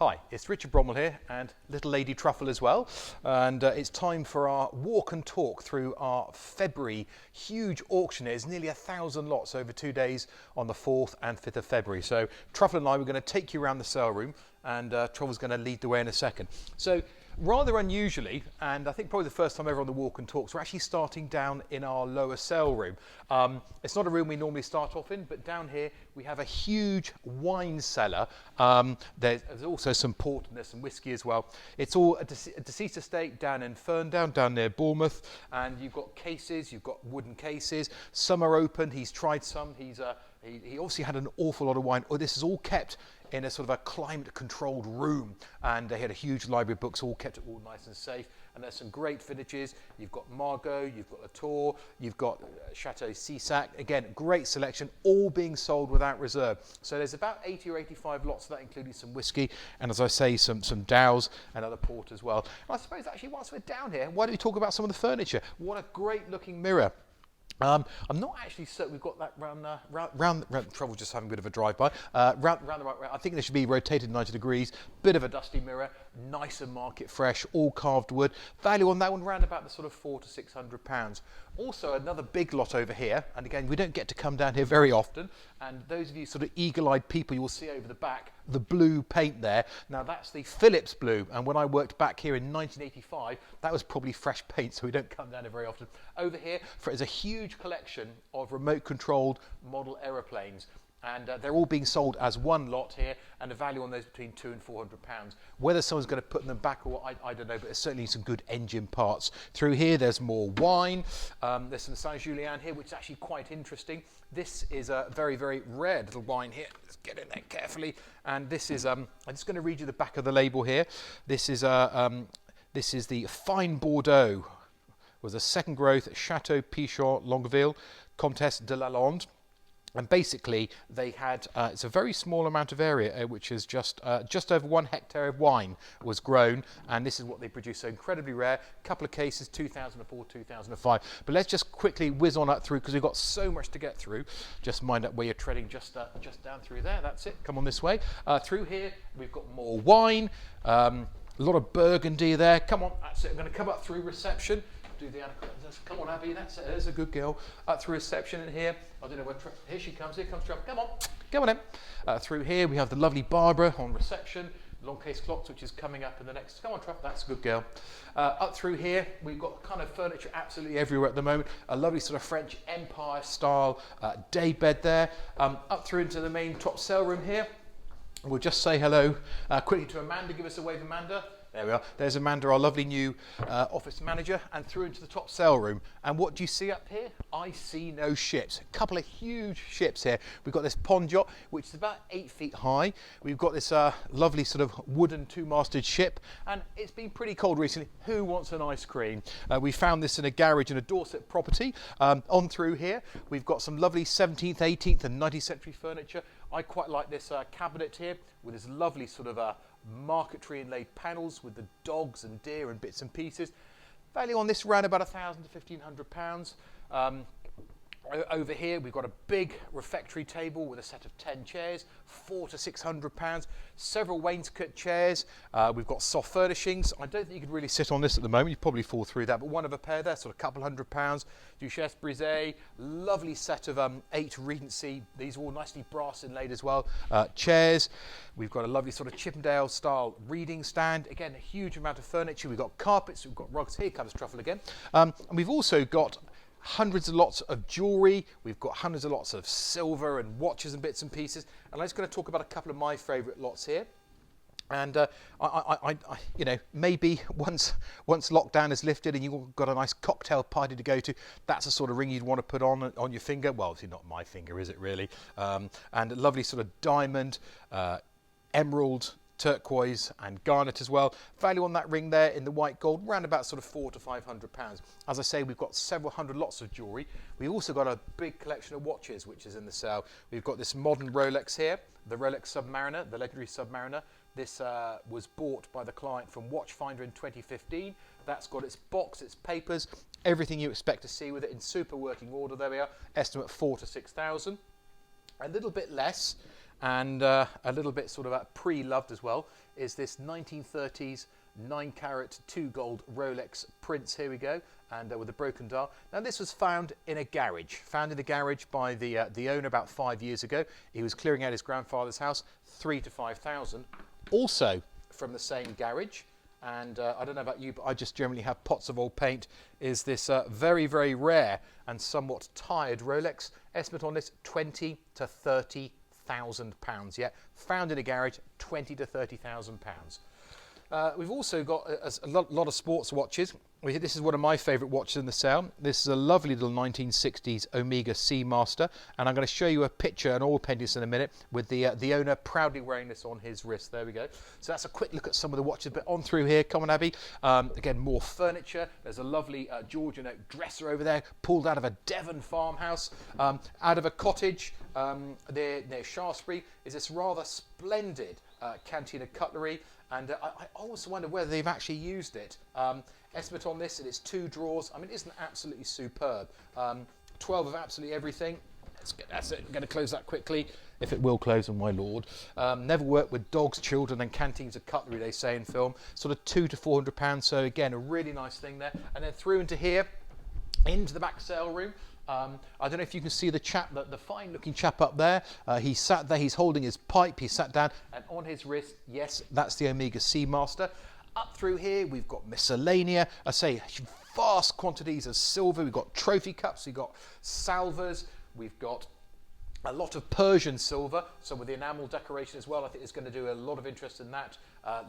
Hi, it's Richard Bromwell here and little Lady Truffle as well, and it's time for our walk and talk through our February huge auction. There's nearly 1,000 lots over 2 days on the 4th and 5th of February. So Truffle and I, we're going to take you around the sale room, and Truffle's going to lead the way in a second. So rather unusually, and I think probably the first time ever on the walk and talks, we're actually starting down in our lower sale room. It's not a room we normally start off in, but down here we have a huge wine cellar. There's also some port and there's some whiskey as well. It's all a deceased estate down in Ferndown, down near Bournemouth, and you've got cases, you've got wooden cases. Some are open. He's tried some. He obviously had an awful lot of wine. Oh, this is all kept in a sort of a climate-controlled room, and they had a huge library of books, all kept it all nice and safe. And there's some great finishes. You've got Margot, you've got Latour, you've got Chateau Cisac. Again, great selection, all being sold without reserve. So there's about 80 or 85 lots of that, including some whiskey, and as I say, some Dows and other port as well. And I suppose actually, whilst we're down here, why don't we talk about some of the furniture? What a great-looking mirror. I'm not actually certain we've got that round Trouble just having a bit of a drive-by. Round the right way. I think they should be rotated 90 degrees. Bit of a dusty mirror, nice and market fresh, all carved wood. Value on that one round about the sort of £400 to £600. Also another big lot over here, and again we don't get to come down here very often. And those of you sort of eagle-eyed people, you will see over the back the blue paint there. Now that's the Philips blue, and when I worked back here in 1985, that was probably fresh paint, so we don't come down here very often. Over here is a huge collection of remote-controlled model aeroplanes, and they're all being sold as one lot here, and the value on those between £200 and £400. Whether someone's going to put them back or what, I don't know, but there's certainly some good engine parts. Through here, there's more wine. There's some Saint Julien here, which is actually quite interesting. This is a very, very rare little wine here. Let's get in there carefully. And this is, I'm just going to read you the back of the label here. This is the Fine Bordeaux. Was a second growth Chateau Pichon Longueville Comtesse de Lalande. And basically, they had, it's a very small amount of area, which is just over 1 hectare of wine was grown, and this is what they produce. So incredibly rare. Couple of cases, 2004, 2005. But let's just quickly whiz on up through, because we've got so much to get through. Just mind up where you're treading, just down through there. That's it. Come on this way. Through here, we've got more wine. A lot of Burgundy there. Come on, that's it. I'm going to come up through reception. Do the come on, Abby, that's it. There's a good girl. Up through reception in here. I don't know where. Here she comes. Here comes Trevor. Come on in. Through here we have the lovely Barbara on reception. Long case clocks, which is coming up in the next. Come on, Trevor. That's a good girl. Up through here we've got kind of furniture absolutely everywhere at the moment. A lovely sort of French Empire style day bed there. Up through into the main top sale room here. We'll just say hello quickly to Amanda. Give us a wave, Amanda. There we are. There's Amanda, our lovely new office manager, and through into the top sale room. And what do you see up here? I see no ships. A couple of huge ships here. We've got this pond yacht, which is about 8 feet high. We've got this lovely sort of wooden two-masted ship, and it's been pretty cold recently. Who wants an ice cream? We found this in a garage in a Dorset property. On through here, we've got some lovely 17th, 18th, and 19th century furniture. I quite like this cabinet here with this lovely sort of marquetry inlaid panels with the dogs and deer and bits and pieces. Value on this around about £1,000 to £1,500. Over here we've got a big refectory table with a set of 10 chairs, £400 to £600. Several wainscot chairs. We've got soft furnishings. I don't think you could really sit on this at the moment. You'd probably fall through that, but one of a pair there, sort of a couple £100. Duchesse Brisée, lovely set of 8 Regency. These are all nicely brass inlaid as well. Chairs. We've got a lovely sort of Chippendale style reading stand. Again, a huge amount of furniture. We've got carpets. We've got rugs. Here comes Truffle again. And we've also got hundreds of lots of jewellery. We've got hundreds of lots of silver and watches and bits and pieces. And I'm just going to talk about a couple of my favourite lots here. And I you know, maybe once lockdown is lifted and you've got a nice cocktail party to go to, that's the sort of ring you'd want to put on your finger. Well, obviously not my finger, is it really? And a lovely sort of diamond, emerald, turquoise and garnet as well. Value on that ring there in the white gold, around about sort of £400 to £500. As I say, we've got several hundred lots of jewellery. We've also got a big collection of watches, which is in the sale. We've got this modern Rolex here, the Rolex Submariner, the legendary Submariner. This was bought by the client from Watchfinder in 2015. That's got its box, its papers, everything you expect to see with it in super working order. There we are, estimate 4,000 to 6,000. A little bit less, And a little bit sort of pre-loved as well is this 1930s 9-carat 2 gold Rolex Prince. Here we go, and with a broken dial. Now this was found in a garage, by the owner about 5 years ago. He was clearing out his grandfather's house, 3,000 to 5,000. Also from the same garage, and I don't know about you, but I just generally have pots of old paint, is this very, very rare and somewhat tired Rolex. Estimate on this, 20 to 30,000 pounds. Yeah, found in a garage, 20 to 30,000 pounds. We've also got a lot of sports watches. This is one of my favourite watches in the sale. This is a lovely little 1960s Omega Seamaster, and I'm going to show you a picture, an oil painting in a minute, with the owner proudly wearing this on his wrist. There we go. So that's a quick look at some of the watches. But on through here, come on, Abby. Again, more furniture. There's a lovely Georgian oak dresser over there, pulled out of a Devon farmhouse, out of a cottage near Shaftesbury. Is this rather splendid cantina cutlery. And I always wonder whether they've actually used it. Estimate on this, it is 2 drawers. I mean, isn't it absolutely superb? 12 of absolutely everything. That's it. I'm going to close that quickly, if it will close, oh my lord. Never worked with dogs, children, and canteens of cutlery, they say in film. Sort of 200 to 400 pounds. So again, a really nice thing there. And then through into here, into the back sale room. I don't know if you can see the chap, the fine-looking chap up there. He sat there, he's holding his pipe, he sat down, and on his wrist, yes, that's the Omega Seamaster. Up through here, we've got miscellanea. I say vast quantities of silver. We've got trophy cups, we've got salvers, we've got a lot of Persian silver, so with the enamel decoration as well. I think it's going to do a lot of interest in that.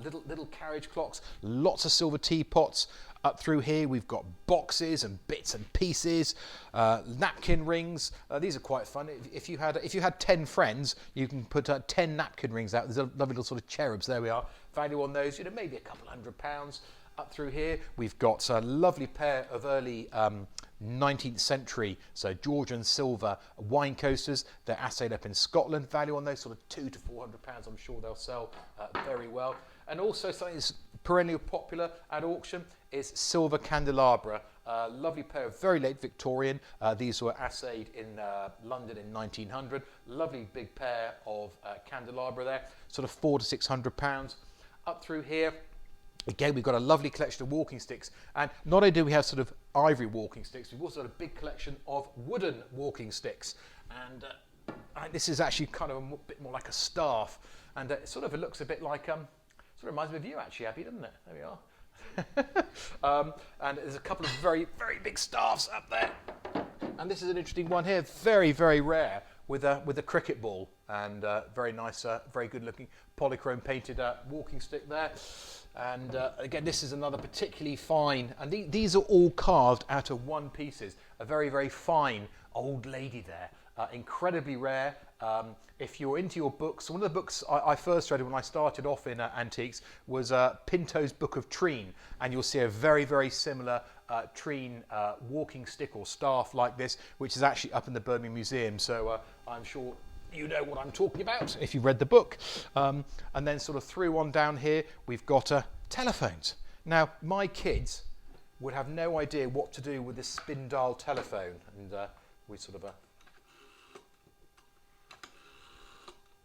Little carriage clocks, lots of silver teapots. Up through here, we've got boxes and bits and pieces, napkin rings. These are quite fun. If you had 10 friends, you can put 10 napkin rings out. There's a lovely little sort of cherubs. There we are. Value on those, maybe a couple £100. Up through here, we've got a lovely pair of early 19th century, so Georgian silver wine coasters. They're assayed up in Scotland. Value on those sort of £200 to 400. I'm sure they'll sell very well. And also something that's perennially popular at auction is silver candelabra. Lovely pair of very late Victorian. These were assayed in London in 1900. Lovely big pair of candelabra there, sort of £400 to £600. Up through here, again, we've got a lovely collection of walking sticks. And not only do we have sort of ivory walking sticks, we've also got a big collection of wooden walking sticks. And this is actually kind of a bit more like a staff. And it looks a bit like, sort of reminds me of you actually, Abby, doesn't it? There we are. And there's a couple of very, very big staffs up there. And this is an interesting one here, very, very rare, with a cricket ball, and very nice, very good looking polychrome painted walking stick there. And again, this is another particularly fine, and these are all carved out of one pieces. A very, very fine old lady there, incredibly rare. If you're into your books, one of the books I first read when I started off in antiques was Pinto's Book of Treen, and you'll see a very, very similar Treen walking stick or staff like this, which is actually up in the Birmingham Museum. So I'm sure you know what I'm talking about if you've read the book. And then sort of through on down here, we've got telephones. Now, my kids would have no idea what to do with this spin dial telephone, and we sort of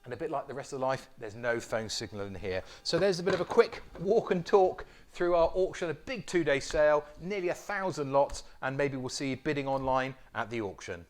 and a bit like the rest of life, there's no phone signal in here. So there's a bit of a quick walk and talk through our auction, a big 2-day sale, nearly 1,000 lots, and maybe we'll see you bidding online at the auction.